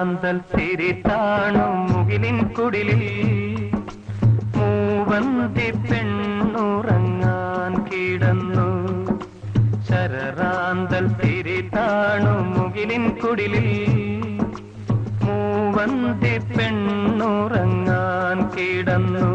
ശരറാന്തൽ തിരിത്താണു മുകിലിൻ കുടിലിൽ മൂവന്തി പെണ്ണുറങ്ങാൻ കിടന്നു. ശരറാന്തൽ തിരിത്താണു മുകിലിൻ കുടിലിൽ മൂവന്തി പെണ്ണുറങ്ങാൻ കിടന്നു.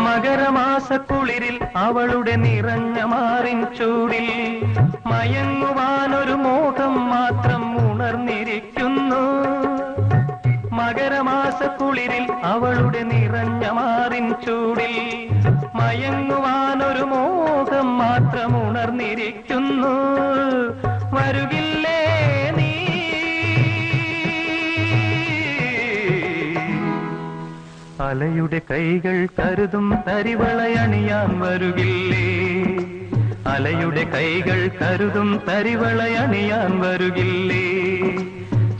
മകരമാസക്കുളിരിൽ അവളുടെ നിറഞ്ഞ മാറിൻ ചൂടിൽ മയങ്ങുവാനൊരു മോഹം മാത്രം ഉണർന്നിരിക്കുന്നു. മകരമാസക്കുളിരിൽ അവളുടെ നിറഞ്ഞ മാറിൻ ചൂടിൽ മയങ്ങുവാനൊരു മോഹം മാത്രം ഉണർന്നിരിക്കുന്നു. വരുകില്ലേ നീ? അലയുടെ കൈകൾ കരുതും തരിവളയണിയാൻ വരുകില്ലേ? അലയുടെ കൈകൾ കരുതും തരിവളയണിയാൻ വരുകില്ലേ?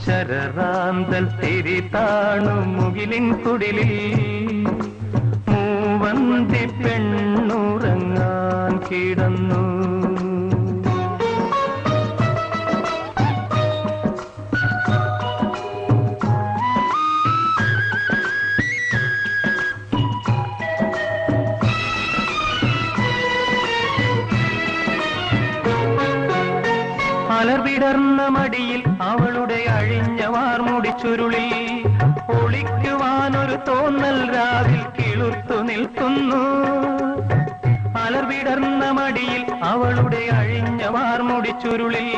ശരറാന്തൽ തിരിതാണു മുകിലിൻ കുടിലിൽ മൂവന്തി പെണ്ണുറങ്ങാൻ കിടന്നു. മലർവിടർന്ന മടിയിൽ അവളുടെ അഴിഞ്ഞ വാർമുടി ചുരുളിൽ ഒളിക്കുവാനൊരു തോന്നൽ രാവിൽ കിളുർത്തു നിൽക്കുന്നു. മലർവിടർന്ന മടിയിൽ അവളുടെ അഴിഞ്ഞ വാർമുടി ചുരുളിൽ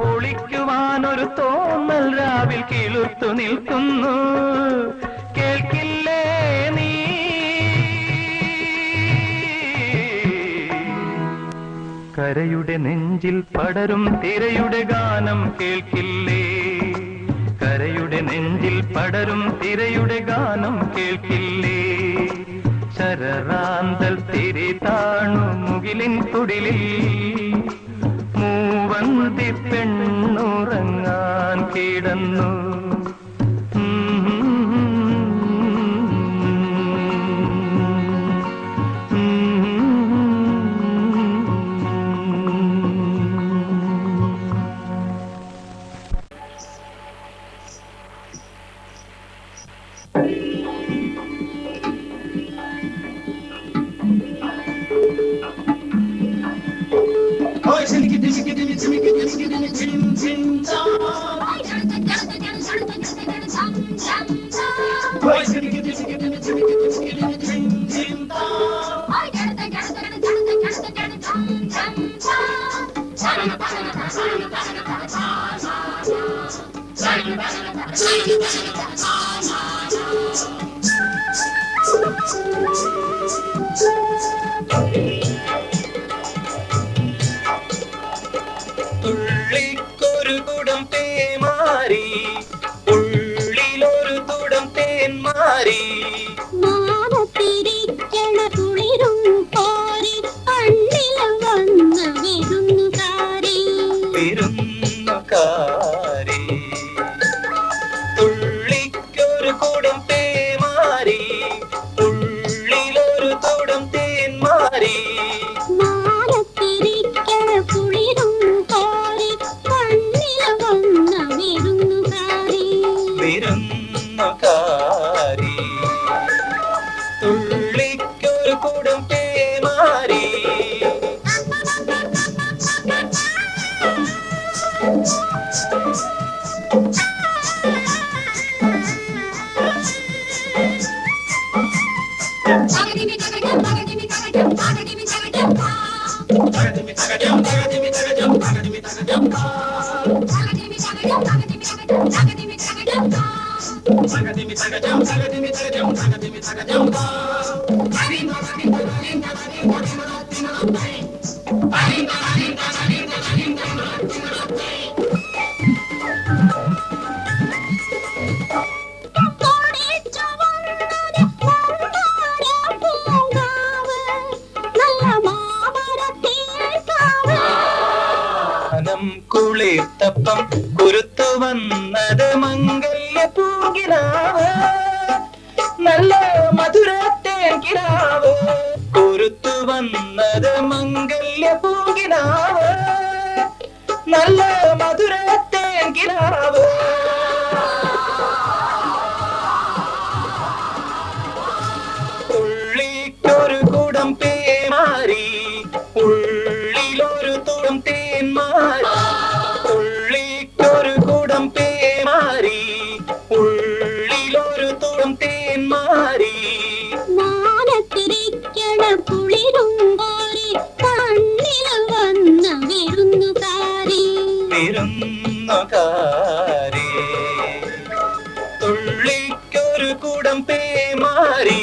ഒളിക്കുവാനൊരു തോന്നൽ രാവിൽ കിളുർത്തു നിൽക്കുന്നു. കേൾക്കില്ലേ നീ? കരയുടെ നെഞ്ചിൽ പടരും തിരയുടെ ഗാനം കേൾക്കില്ലേ? കരയുടെ നെഞ്ചിൽ പടരും തിരയുടെ ഗാനം കേൾക്കില്ലേ? ശരറാന്തൽ തിരിതാണു മുകിലിൻ കുടിലിൽ മൂവന്തി പെണ്ണുറങ്ങാൻ കിടന്നു. തുള്ളിക്കൊരു കുടം തേന്മാരി, ഉള്ളിലൊരു തുടം തേന്മാരി. മാനത്തിരിക്കണ കുളിരും കോരി കണ്ണിൽ വന്ന വിരുന്നുകാരി. വിരുന്നുകാരി തുള്ളിക്കൊരു കുടം തേന്മാരി, ഉള്ളിലൊരു തുടം തേന്മാരി. മാനത്തിരിക്കണ കുളിരും കോരി കണ്ണിൽ വന്ന വിരുന്നുകാരി. വിരുന്നുകാരി തുള്ളിക്കൊരു കുടം തേന്മാരി. കുളിർത്തപ്പം കുരുത്തു വന്നത് മംഗല്യ പൂങ്കിനാവ് നല്ല മധുരത്തേൻ കിനാവ് കുരുത്തു വന്നത് മംഗല്യ പൂങ്കിനാവ് നല്ല മധുരത്തേൻ കിനാവ് ഉള്ളിക്കൊരു കുടം പേമാരി ഉള്ളിലൊരു തുടം തേന്മാരി ഉള്ളിക്കൊരു കുടം പേമാരി ഉള്ളിലൊരു തുടം തേന്മാരി മാനത്തിരിക്കണ കുളിരും കോരി കണ്ണിൽ വന്ന വിരുന്നുകാരി വിരുന്നുകാരി തുള്ളിക്കൊരു കുടം പേമാരി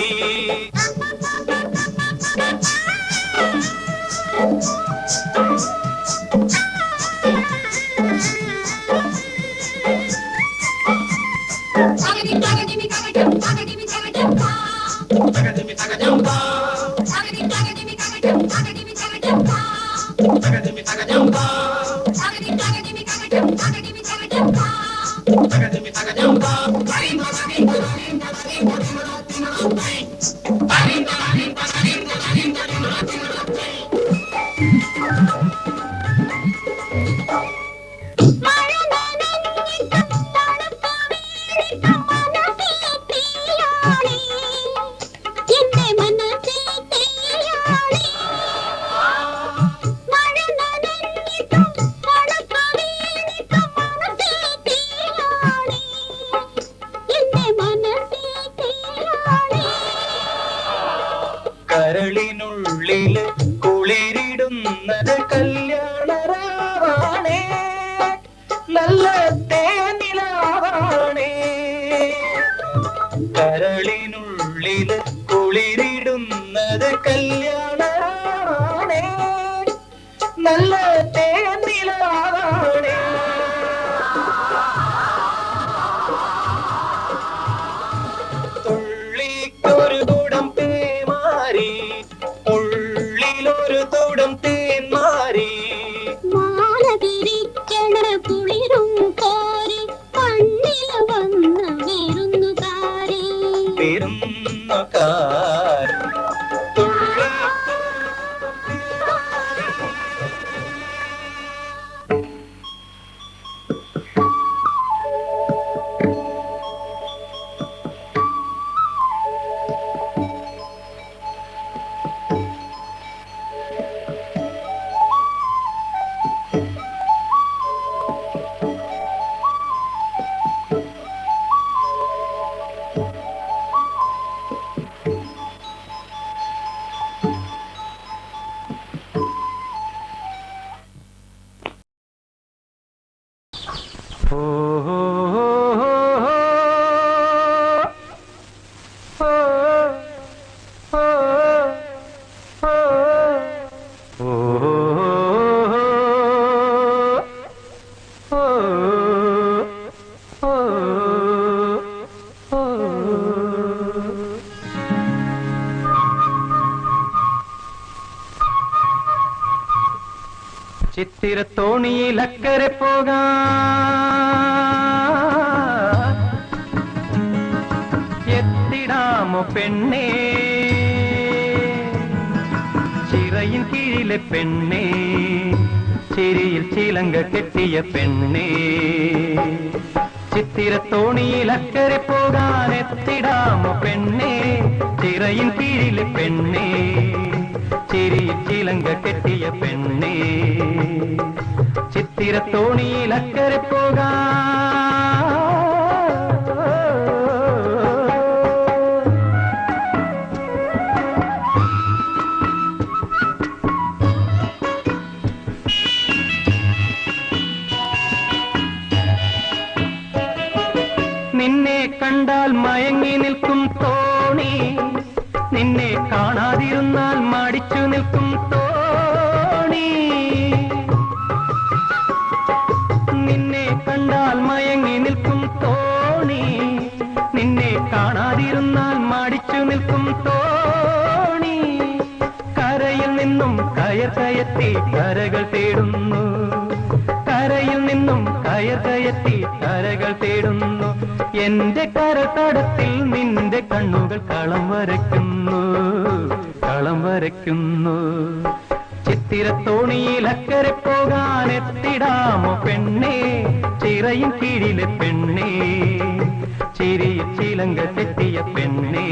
കരളിനുള്ളില് കുളിരിടുന്നത് കല്യാണരാവാണേ നല്ല തേനിലാവാണേ കരളിനുള്ളില് കുളിരിടുന്നത് കല്യാണരാവാണേ നല്ല തേനിലാവാണേ തുള്ളിക്കൊരു കുടം പേമാരി ഉള്ളിലൊരു തുടം തേന്മാരി മാനതിരിക്കണ കുളിരും കോരി കണ്ണിൽ വന്ന വിരുന്നുകാരി വിരുന്നുകാരി ചിത്തിരത്തോണിയിൽ അക്കരെ പോകാൻ എത്തിടാമോ പെണ്ണേ ചിറയിൽ കീഴിലെ പെണ്ണേ ചിരിയിൽ ചിലങ്ക കെട്ടിയ പെണ്ണേ ചിത്തിരത്തോണിയിൽ അക്കരെ പോകാൻ എത്തിടാമോ പെണ്ണേ ചിറയിൽ കീഴിലെ പെണ്ണേ ചിരിയിൽ ചിലങ്ക കെട്ടിയ പെണ്ണേ ചിത്തിരത്തോണിയിൽ അക്കരെ പോകാൻ നിന്നെ കണ്ടാൽ മയങ്ങി നിൽക്കും തോണി നിന്നെ കാണാതിരുന്നാൽ മടിച്ചു നിൽക്കും തോണി നിന്നെ കണ്ടാൽ മയങ്ങി നിൽക്കും തോണി നിന്നെ കാണാതിരുന്നാൽ മടിച്ചു നിൽക്കും തോണി കരയിൽ നിന്നും കയർ കയറ്റി കരകൾ തേടുന്നു കരയിൽ നിന്നും കയർ കയറ്റി കരകൾ തേടുന്നു. എന്റെ കരതടത്തിൽ നിന്റെ കണ്ണുകൾ കളം വരയ്ക്കുന്നു, കളം വരയ്ക്കുന്നു. ചിത്തിരത്തോണിയിൽ അക്കരെ പോകാൻ എത്തിടാമോ പെണ്ണേ, ചിറയും കീഴിലെ പെണ്ണേ, ചിരിയിൽ ചിലങ്ക കെട്ടിയ പെണ്ണേ.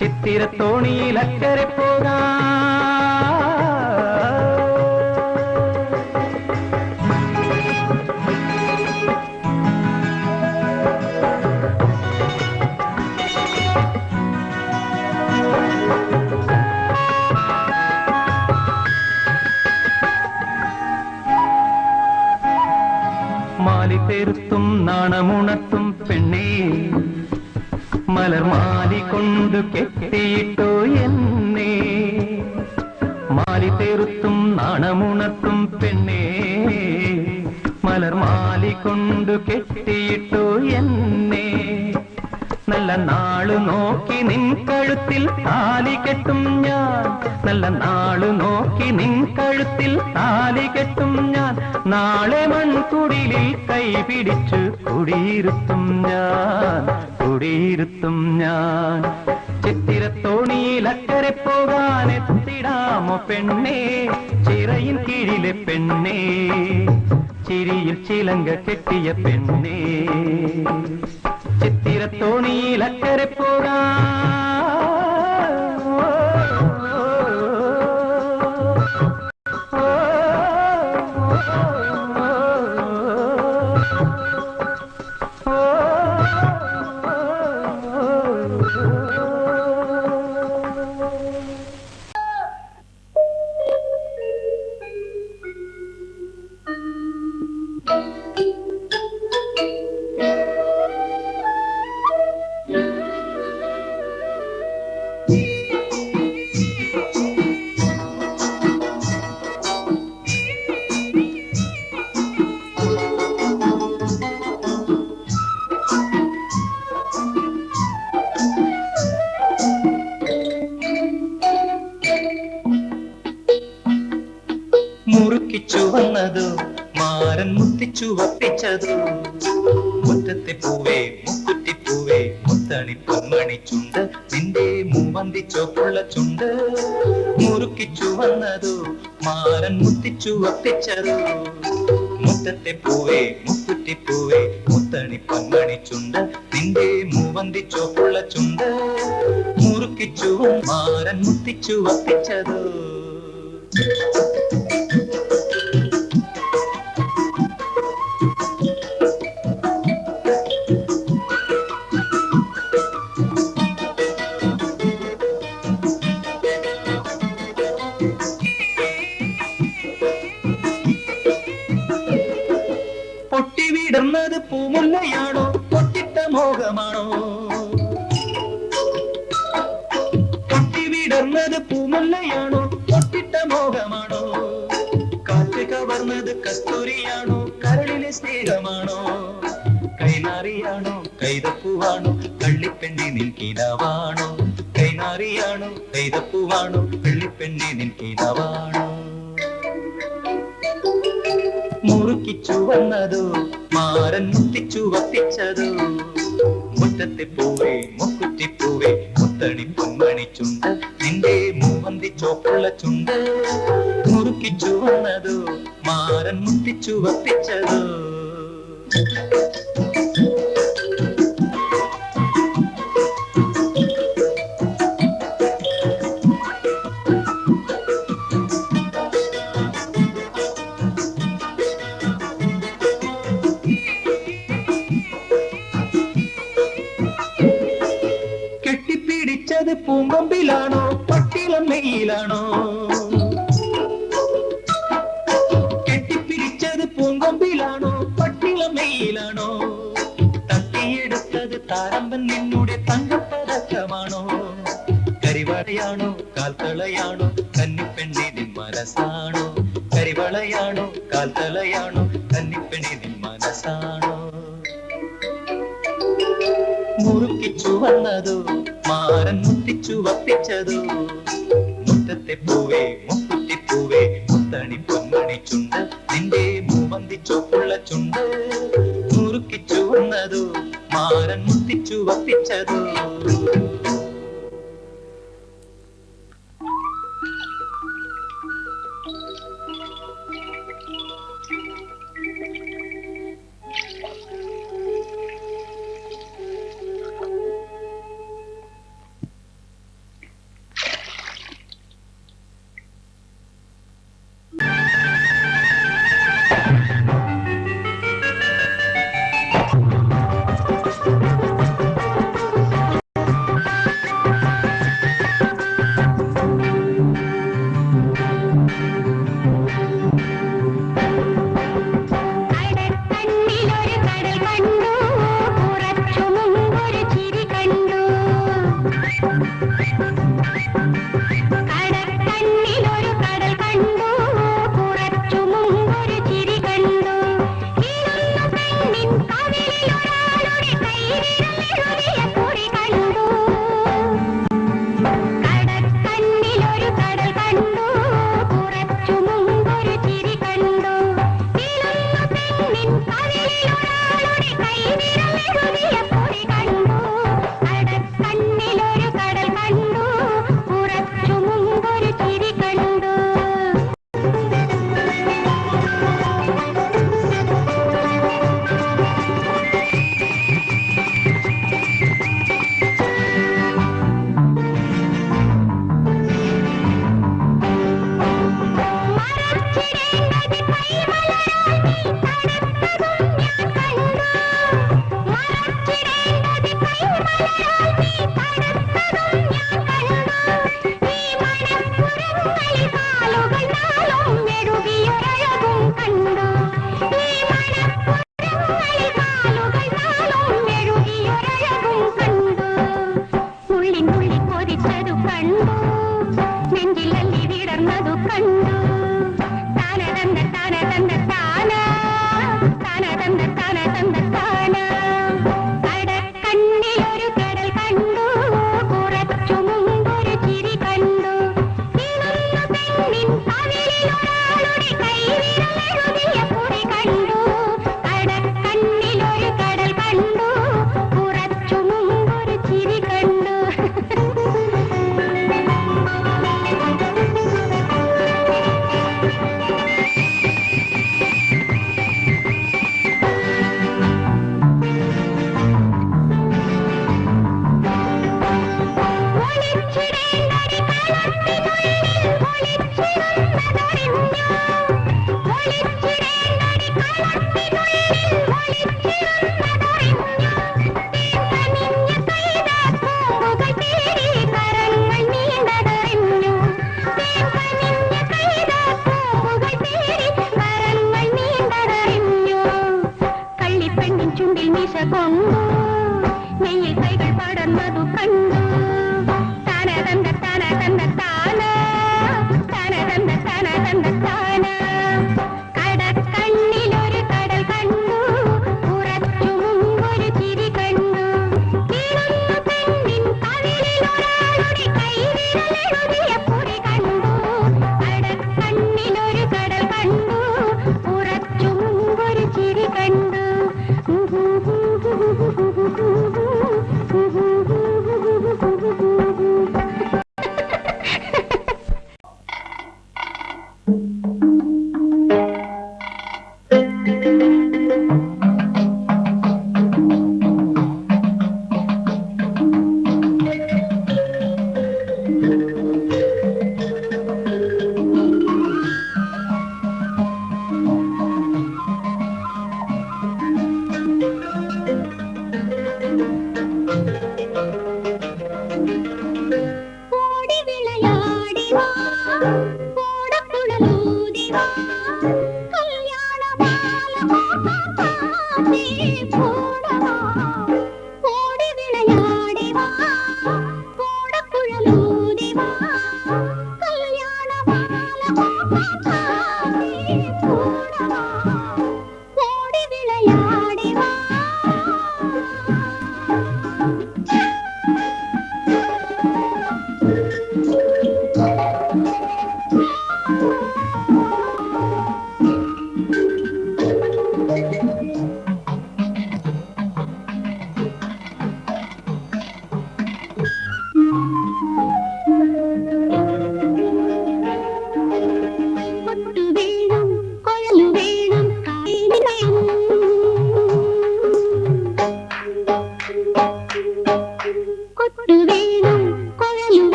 ചിത്തിരത്തോണിയിൽ അക്കരെ പോകാൻ മാലി തെരുത്തും നാണമുണർത്തും പെണ്ണേ, മലർമാലി കൊണ്ടു കെട്ടിയിട്ടോ എന്നെ. മാലി തെരുത്തും നാണമുണർത്തും പെണ്ണേ, മലർമാലി കൊണ്ടു കെട്ടിയിട്ടോ എന്നെ. നല്ല നാളു നോക്കി നിൻ കഴുത്തിൽ താലി കെട്ടും ഞാൻ, നല്ല നാളു നോക്കി നിൻ കഴുത്തിൽ താലി കെട്ടും ഞാൻ. നാളെ മൺകുടിലിൽ കൈ പിടിച്ചു കുടിയിരുത്തും ഞാൻ, കുടിയിരുത്തും ഞാൻ. ചിത്തിരത്തോണിയിൽ അക്കരെ പോകാൻ എത്തിടാമോ പെണ്ണേ, ചിറയിൻ കീഴിലെ പെണ്ണേ, ചിരിയിൽ ചിലങ്ക കെട്ടിയ പെണ്ണേ. ചിത്തിരത്തോണിയിൽ അക്കരെ പോകാൻ മുറുക്കിച്ചു വന്നതോ മാരൻ മുത്തിച്ചു വപ്പിച്ചതോ. മുറ്റത്തെ പൂവേ മുക്കുറ്റിപ്പൂവേ മുത്തണി പൊന്മണി ചുണ്ട്, നിന്റെ മൂവന്തി ചോപ്പുള്ള ചുണ്ട്. മുറുക്കിച്ചു വന്നതോ മാരൻ മുത്തിച്ചു വപ്പിച്ചതോ. മുറ്റത്തെ പൂവേ മുക്കുറ്റിപ്പൂവേ മുത്തണി പൊന്മണി ചുണ്ട്, നിന്റെ മൂവന്തി ചോപ്പുള്ള ചുണ്ട്. മുറുക്കിച്ചു മാരൻ മുത്തിച്ചു വപ്പിച്ചതോ. പൊട്ടി വിടർന്നത് പൂമുല്ലയാണോ പൊട്ടിട്ട മോഹമാണോ? പൊട്ടി വിടർന്നത് പൂമുല്ലയാണോ പൊട്ടിട്ട മോഹമാണോ? കാറ്റ് കവർന്നത് കസ്തൂരിയാണോ കരളിലെ സ്നേഹമാണോ? കൈനാറിയാണോ കൈതപ്പൂവാണോ കള്ളിപ്പെണ്ണി നിൻകിനാവാണോ? കൈനാറിയാണോ കൈതപ്പൂവാണോ കള്ളിപ്പെണ്ണി നിൻകിനാവാണോ? മുറുക്കിച്ചു വന്നതോ മാരൻ മുത്തിച്ചു വപ്പിച്ചതോ. മുറ്റത്തെ പൂവേ മുക്കുറ്റിപ്പൂവേ മുത്തണി പൊന്മണി ചുണ്ട്, നിന്റെ മൂവന്തി ചോപ്പുള്ള ചുണ്ട്. മുറുക്കിച്ചു വന്നതോ മാരൻ മുത്തിച്ചു വപ്പിച്ചതോ. കെട്ടിപ്പിടിച്ചത് പൂങ്കൊമ്പിലാണോ പട്ടിളമ്മയിലാണോ? കെട്ടിപ്പിടിച്ചത് പൂങ്കൊമ്പിലാണോ പട്ടിളമ്മയിലാണോ? തട്ടിയെടുത്തത് താരമ്പൻ നിന്നുടെ തങ്കപ്പതക്കമാണോ? കരിവളയാണോ കാൽത്തളയാണോ കന്നിപ്പെണ്ണി നിൻ മനസ്സാണോ? കരിവളയാണോ കാൽത്തളയാണോ കന്നിപ്പെണ്ണി നിൻ മനസ്സാണോ? മുറുക്കിച്ചു വന്നതോ മാരൻ മുത്തിച്ചു വപ്പിച്ചതോ. മുറ്റത്തെ പൂവേ മുക്കുറ്റിപ്പൂവേ മുത്ത മുത്തണി പൊന്മണി ചുണ്ട് നിന്റെ മൂവന്തിച്ചോപ്പുള്ള ചുണ്ട് മുറുക്കിച്ചു വന്നതോ മാരൻ മുത്തിച്ചു വപ്പിച്ചതോ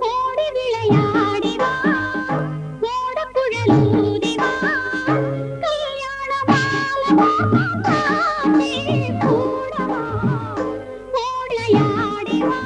ഓടി വിളയാടി വാ ഓടക്കുഴലൂതി വാ കല്യാണമാല കൂടവാ ഓടിയാടി വാ